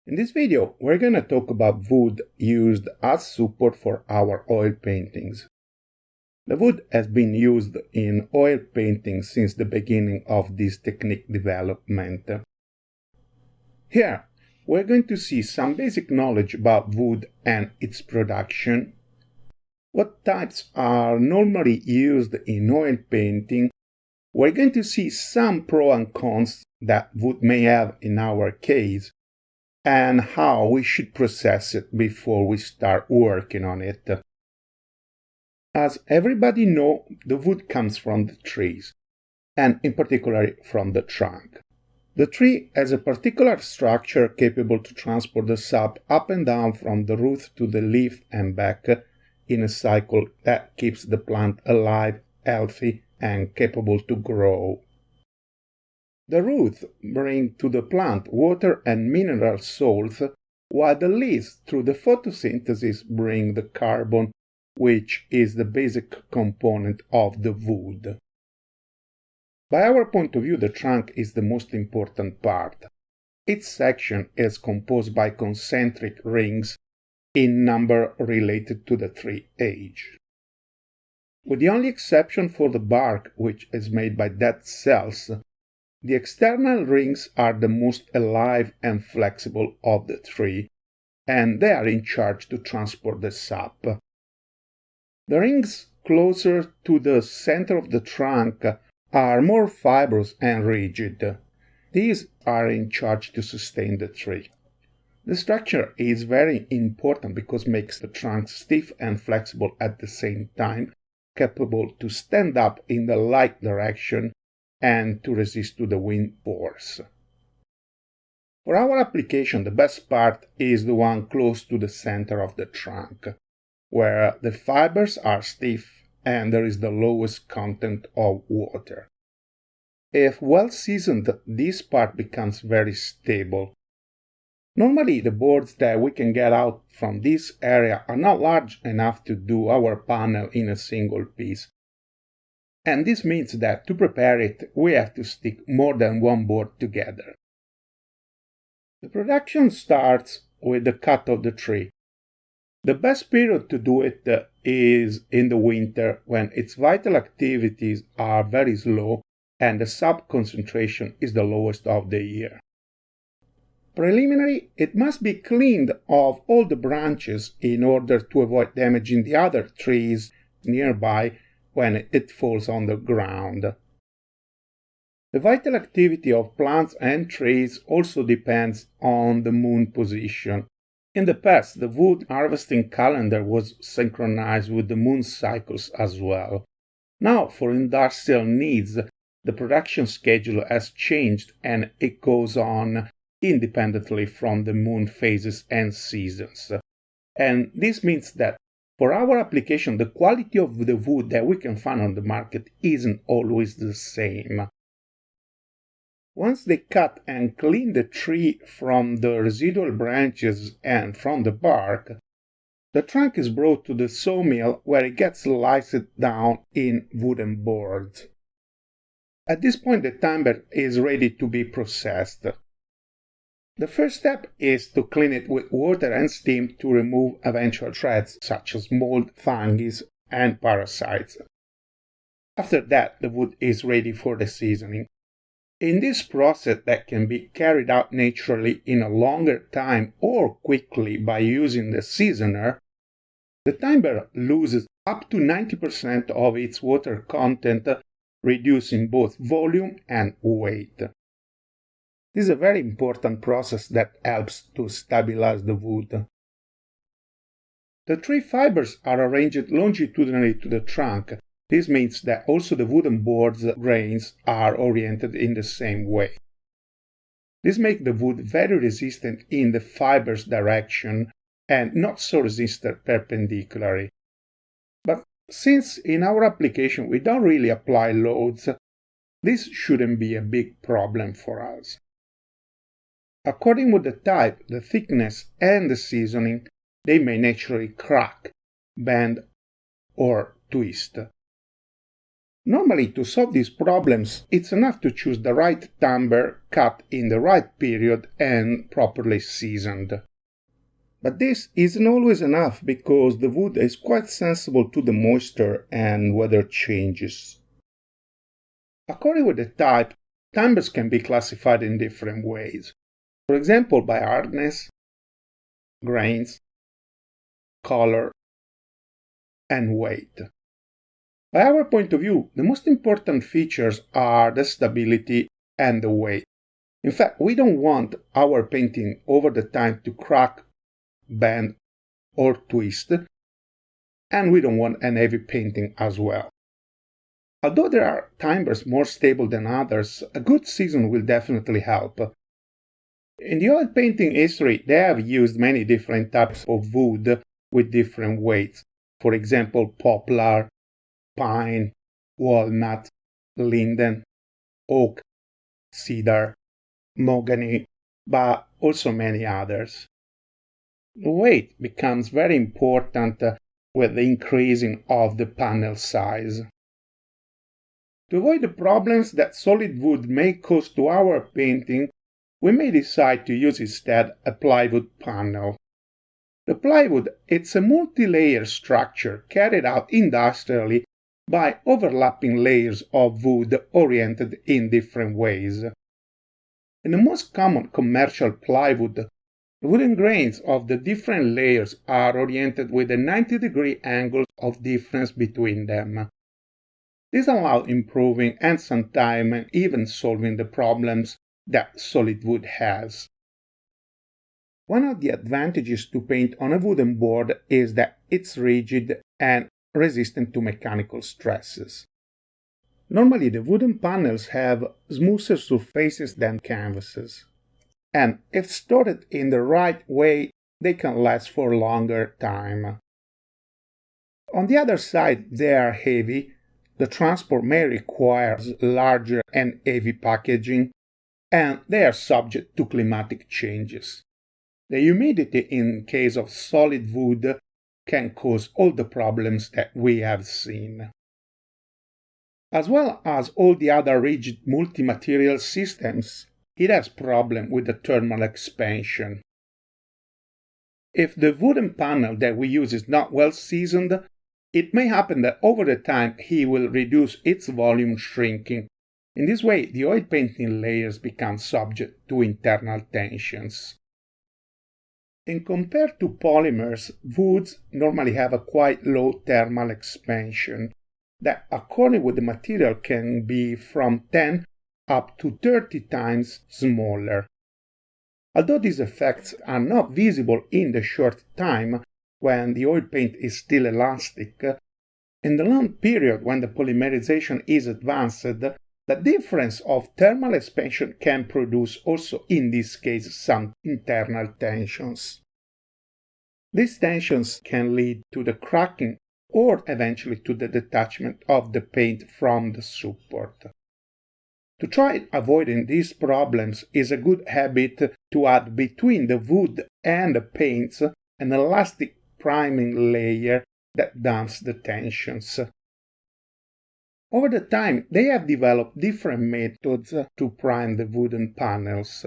In this video, we're going to talk about wood used as support for our oil paintings. The wood has been used in oil paintings since the beginning of this technique development. Here, we're going to see some basic knowledge about wood and its production, what types are normally used in oil painting. We're going to see some pros and cons that wood may have in our case, and how we should process it before we start working on it. As everybody knows, the wood comes from the trees, and in particular from the trunk. The tree has a particular structure capable to transport the sap up and down from the root to the leaf and back in a cycle that keeps the plant alive, healthy, and capable to grow. The roots bring to the plant water and mineral salts, while the leaves, through the photosynthesis, bring the carbon, which is the basic component of the wood. By our point of view, the trunk is the most important part. Its section is composed by concentric rings in number related to the tree age. With the only exception for the bark, which is made by dead cells, the external rings are the most alive and flexible of the tree, and they are in charge to transport the sap. The rings closer to the center of the trunk are more fibrous and rigid. These are in charge to sustain the tree. The structure is very important because it makes the trunk stiff and flexible at the same time, capable to stand up in the light direction and to resist to the wind force. For our application, the best part is the one close to the center of the trunk, where the fibers are stiff and there is the lowest content of water. If well seasoned, this part becomes very stable. Normally, the boards that we can get out from this area are not large enough to do our panel in a single piece. And this means that to prepare it, we have to stick more than one board together. The production starts with the cut of the tree. The best period to do it is in the winter, when its vital activities are very slow and the sap concentration is the lowest of the year. Preliminary, it must be cleaned of all the branches in order to avoid damaging the other trees nearby when it falls on the ground. The vital activity of plants and trees also depends on the moon position. In the past, the wood harvesting calendar was synchronized with the moon cycles as well. Now, for industrial needs, the production schedule has changed and it goes on independently from the moon phases and seasons. And this means that for our application, the quality of the wood that we can find on the market isn't always the same. Once they cut and clean the tree from the residual branches and from the bark, the trunk is brought to the sawmill where it gets sliced down in wooden boards. At this point, the timber is ready to be processed. The first step is to clean it with water and steam to remove eventual threats such as mold, fungus, and parasites. After that, the wood is ready for the seasoning. In this process that can be carried out naturally in a longer time or quickly by using the seasoner, the timber loses up to 90% of its water content, reducing both volume and weight. This is a very important process that helps to stabilize the wood. The tree fibers are arranged longitudinally to the trunk. This means that also the wooden board's grains are oriented in the same way. This makes the wood very resistant in the fiber's direction and not so resistant perpendicularly. But since in our application we don't really apply loads, this shouldn't be a big problem for us. According with the type, the thickness, and the seasoning, they may naturally crack, bend, or twist. Normally, to solve these problems, it's enough to choose the right timber cut in the right period and properly seasoned. But this isn't always enough because the wood is quite sensible to the moisture and weather changes. According with the type, timbers can be classified in different ways. For example, by hardness, grains, color, and weight. By our point of view, the most important features are the stability and the weight. In fact, we don't want our painting over the time to crack, bend, or twist, and we don't want an heavy painting as well. Although there are timbers more stable than others, a good season will definitely help. In the oil painting history, they have used many different types of wood with different weights. For example, poplar, pine, walnut, linden, oak, cedar, mahogany, but also many others. The weight becomes very important with the increasing of the panel size. To avoid the problems that solid wood may cause to our painting, we may decide to use instead a plywood panel. The plywood is a multi-layer structure carried out industrially by overlapping layers of wood oriented in different ways. In the most common commercial plywood, the wooden grains of the different layers are oriented with a 90-degree angle of difference between them. This allows improving and sometimes even solving the problems that solid wood has. One of the advantages to paint on a wooden board is that it's rigid and resistant to mechanical stresses. Normally, the wooden panels have smoother surfaces than canvases, and if stored in the right way, they can last for a longer time. On the other side, they are heavy. The transport may require larger and heavy packaging, and they are subject to climatic changes. The humidity in case of solid wood can cause all the problems that we have seen. As well as all the other rigid multi-material systems, it has problems with the thermal expansion. If the wooden panel that we use is not well seasoned, it may happen that over the time it will reduce its volume, shrinking. In this way, the oil painting layers become subject to internal tensions. In compared to polymers, woods normally have a quite low thermal expansion that, according with the material, can be from 10 up to 30 times smaller. Although these effects are not visible in the short time when the oil paint is still elastic, in the long period when the polymerization is advanced, the difference of thermal expansion can produce also in this case some internal tensions. These tensions can lead to the cracking or eventually to the detachment of the paint from the support. To try avoiding these problems is a good habit to add between the wood and the paints an elastic priming layer that damps the tensions. Over the time, they have developed different methods to prime the wooden panels,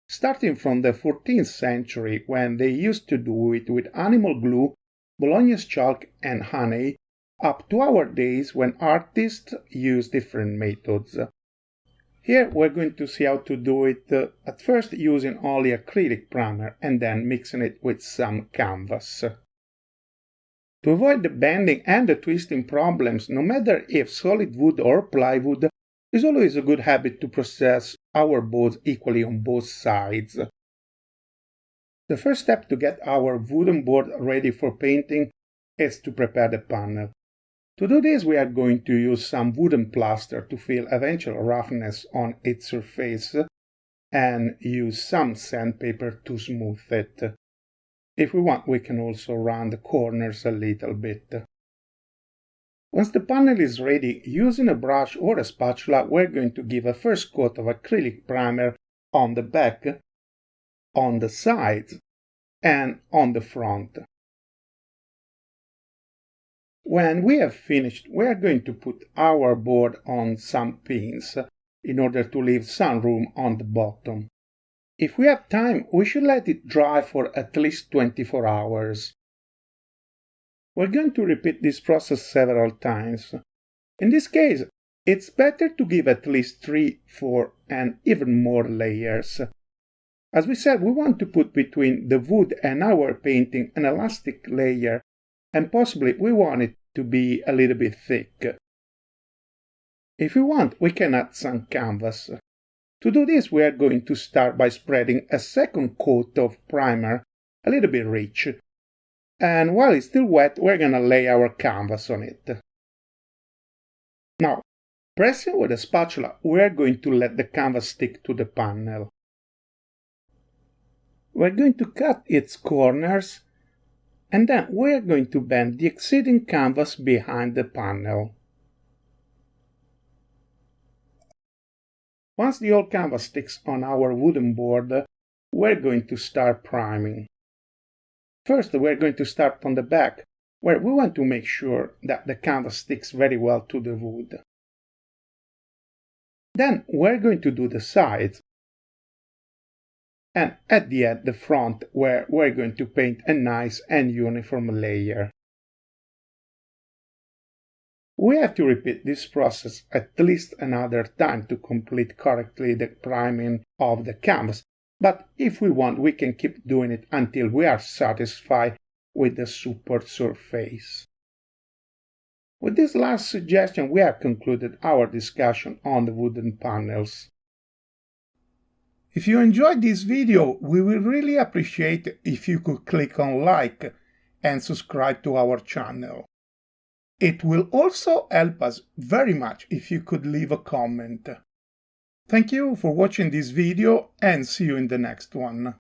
starting from the 14th century when they used to do it with animal glue, Bologna's chalk and honey, up to our days when artists use different methods. Here we're going to see how to do it at first using only acrylic primer and then mixing it with some canvas. To avoid the bending and the twisting problems, no matter if solid wood or plywood, it's always a good habit to process our boards equally on both sides. The first step to get our wooden board ready for painting is to prepare the panel. To do this, we are going to use some wooden plaster to fill eventual roughness on its surface and use some sandpaper to smooth it. If we want, we can also round the corners a little bit. Once the panel is ready, using a brush or a spatula, we're going to give a first coat of acrylic primer on the back, on the sides, and on the front. When we have finished, we are going to put our board on some pins in order to leave some room on the bottom. If we have time, we should let it dry for at least 24 hours. We're going to repeat this process several times. In this case, it's better to give at least 3, 4, and even more layers. As we said, we want to put between the wood and our painting an elastic layer, and possibly we want it to be a little bit thick. If we want, we can add some canvas. To do this, we are going to start by spreading a second coat of primer, a little bit rich. And while it's still wet, we're going to lay our canvas on it. Now, pressing with a spatula, we're going to let the canvas stick to the panel. We're going to cut its corners, and then we're going to bend the exceeding canvas behind the panel. Once the whole canvas sticks on our wooden board, we're going to start priming. First, we're going to start on the back, where we want to make sure that the canvas sticks very well to the wood. Then we're going to do the sides, and at the end the front, where we're going to paint a nice and uniform layer. We have to repeat this process at least another time to complete correctly the priming of the canvas, but if we want, we can keep doing it until we are satisfied with the support surface. With this last suggestion, we have concluded our discussion on the wooden panels. If you enjoyed this video, we will really appreciate if you could click on like and subscribe to our channel. It will also help us very much if you could leave a comment. Thank you for watching this video and see you in the next one.